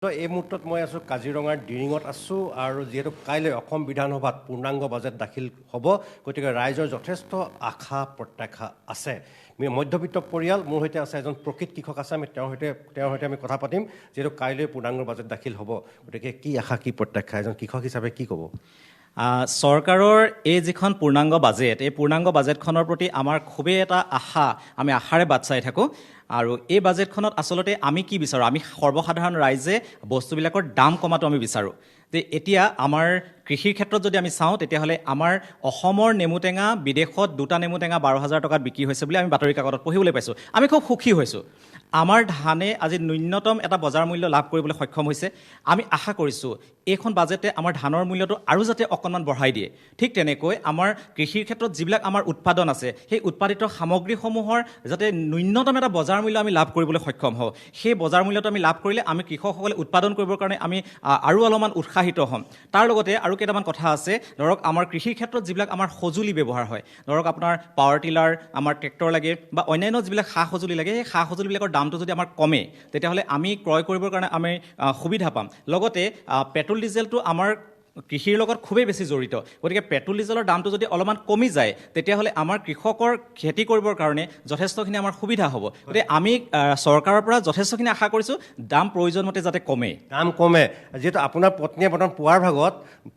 তো এই মুহূৰ্তত মই আছোঁ কাজিৰঙাৰ ডিৰিঙত আছোঁ আৰু যিহেতু কাইলৈ অসম বিধানসভাত পূৰ্ণাংগ বাজেট দাখিল হ'ব গতিকে ৰাইজৰ যথেষ্ট আশা প্ৰত্যাশা আছে মধ্যবিত্ত পৰিয়াল মোৰ সৈতে আছে এজন প্ৰকৃত কৃষক আছে আমি তেওঁৰ সৈতে আমি কথা পাতিম যিহেতু কাইলৈ পূৰ্ণাংগ বাজেট দাখিল হ'ব গতিকে কি আশা কি প্ৰত্যাশা এজন কৃষক হিচাপে কি ক'ব চৰকাৰৰ এই যিখন পূৰ্ণাংগ বাজেট এই পূৰ্ণাংগ বাজেটখনৰ প্ৰতি আমাৰ খুবেই এটা আশা আমি আশাৰে বাট চাই থাকোঁ আৰু এই বাজেটখনত আচলতে আমি কি বিচাৰোঁ আমি সৰ্বসাধাৰণ ৰাইজে বস্তুবিলাকৰ দাম কমাটো আমি বিচাৰোঁ যে এতিয়া আমাৰ কৃষিৰ ক্ষেত্ৰত যদি আমি চাওঁ তেতিয়াহ'লে আমাৰ অসমৰ নেমুটেঙা বিদেশত দুটা নেমুটেঙা 12,000 টকাত বিক্ৰী হৈছে বুলি আমি বাতৰি কাকতত পঢ়িবলৈ পাইছোঁ আমি খুব সুখী হৈছোঁ আমাৰ ধানে আজি ন্যূনতম এটা বজাৰ মূল্য লাভ কৰিবলৈ সক্ষম হৈছে আমি আশা কৰিছোঁ এইখন বাজেটে আমাৰ ধানৰ মূল্যটো আৰু যাতে অকণমান বঢ়াই দিয়ে ঠিক তেনেকৈ আমাৰ কৃষিৰ ক্ষেত্ৰত যিবিলাক আমাৰ উৎপাদন আছে সেই উৎপাদিত সামগ্ৰীসমূহৰ যাতে ন্যূনতম এটা বজাৰ মূল্য আমি লাভ কৰিবলৈ সক্ষম হওঁ সেই বজাৰ মূল্যটো আমি লাভ কৰিলে আমি কৃষকসকলে উৎপাদন কৰিবৰ কাৰণে আমি আৰু অলপমান উৎসাহিত হ'ম তাৰ লগতে আৰু কেইটামান কথা আছে ধৰক আমাৰ কৃষিৰ ক্ষেত্ৰত যিবিলাক আমাৰ সঁজুলি ব্যৱহাৰ হয় ধৰক আপোনাৰ পাৱাৰ টিলাৰ আমাৰ ট্ৰেক্টৰ লাগে বা অন্যান্য যিবিলাক সা সঁজুলি লাগে সেই সা সঁজুলিবিলাকৰ দামটো যদি আমাৰ কমে তেতিয়াহ'লে আমি ক্ৰয় কৰিবৰ কাৰণে আমি সুবিধা পাম লগতে পেট্ৰল ডিজেলটো আমাৰ কৃষিৰ লগত খুবেই বেছি জড়িত গতিকে পেট্ৰল ডিজেলৰ দামটো যদি অলপমান কমি যায় তেতিয়াহ'লে আমাৰ কৃষকৰ খেতি কৰিবৰ কাৰণে যথেষ্টখিনি আমাৰ সুবিধা হ'ব গতিকে আমি চৰকাৰৰ পৰা যথেষ্টখিনি আশা কৰিছোঁ দাম প্ৰয়োজন মতে যাতে কমে দাম কমে যিহেতু আপোনাৰ পত্নীয়ে বৰ্তমান পুৱাৰ ভাগত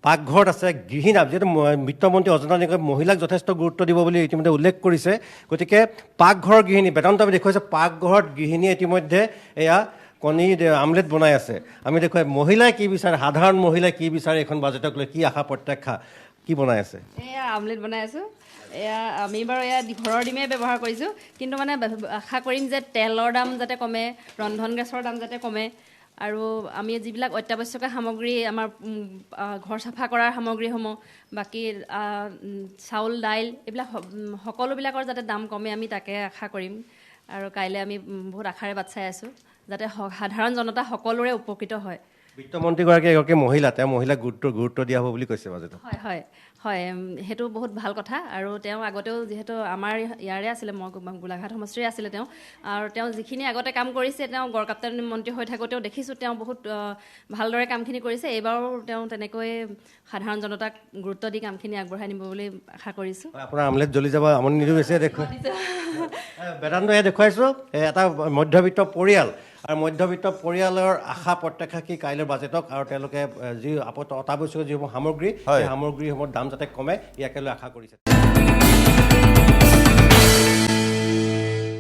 পাকঘৰত আছে গৃহিণী যিহেতু বিত্তমন্ত্ৰী অজনা নিগমে মহিলাক যথেষ্ট গুৰুত্ব দিব বুলি ইতিমধ্যে উল্লেখ কৰিছে গতিকে পাকঘৰৰ গৃহিণী বেদান্ত আমি দেখুৱাইছে পাকঘৰত গৃহিণী ইতিমধ্যে এয়া কণী আমলেট বনাই আছে আমি দেখুৱাই মহিলাই কি বিচাৰে সাধাৰণ মহিলাই কি বিচাৰে এখন বাজেটক লৈ কি আশা প্ৰত্যাশা কি বনাই আছে এয়া আমলেট বনাই আছোঁ এয়া আমি বাৰু এয়া ঘৰৰ ডিমেই ব্যৱহাৰ কৰিছোঁ কিন্তু মানে আশা কৰিম যে তেলৰ দাম যাতে কমে ৰন্ধন গেছৰ দাম যাতে কমে আৰু আমি যিবিলাক অত্যাৱশ্যকীয় সামগ্ৰী আমাৰ ঘৰ চাফা কৰাৰ সামগ্ৰীসমূহ বাকী চাউল দাইল এইবিলাক সকলোবিলাকৰ যাতে দাম কমে আমি তাকে আশা কৰিম আৰু কাইলৈ আমি বহুত আশাৰে বাট চাই আছোঁ যাতে সাধাৰণ জনতা সকলোৰে উপকৃত হয় বিত্তমন্ত্ৰীগৰাকী এগৰাকী মহিলা তেওঁ মহিলাক গুৰুত্ব দিয়া হ'ব বুলি কৈছে বাজেটত হয় হয় হয় সেইটো বহুত ভাল কথা আৰু তেওঁ আগতেও যিহেতু আমাৰ ইয়াৰে আছিলে মই গোলাঘাট সমষ্টিৰে আছিলে তেওঁ আৰু তেওঁ যিখিনি আগতে কাম কৰিছে তেওঁ গড়কাপ্তান মন্ত্ৰী হৈ থাকোঁতেও দেখিছোঁ তেওঁ বহুত ভালদৰে কামখিনি কৰিছে এইবাৰো তেওঁ তেনেকৈ সাধাৰণ জনতাক গুৰুত্ব দি কামখিনি আগবঢ়াই নিব বুলি আশা কৰিছোঁ আপোনাৰ আমলেট জ্বলি যাব আমনি নিদিওঁ বেছি দেখুৱাই বেদান্ত এয়া দেখুৱাইছোঁ এটা মধ্যবিত্ত পৰিয়াল আৰু মধ্যবিত্ত পৰিয়ালৰ আশা প্ৰত্যাশা কি কাইলৈ বাজেটক আৰু তেওঁলোকে যি অত্যাৱশ্যকীয় যিসমূহ সামগ্ৰী সেই সামগ্ৰীসমূহৰ দাম যাতে কমে ইয়াকে লৈ আশা কৰিছে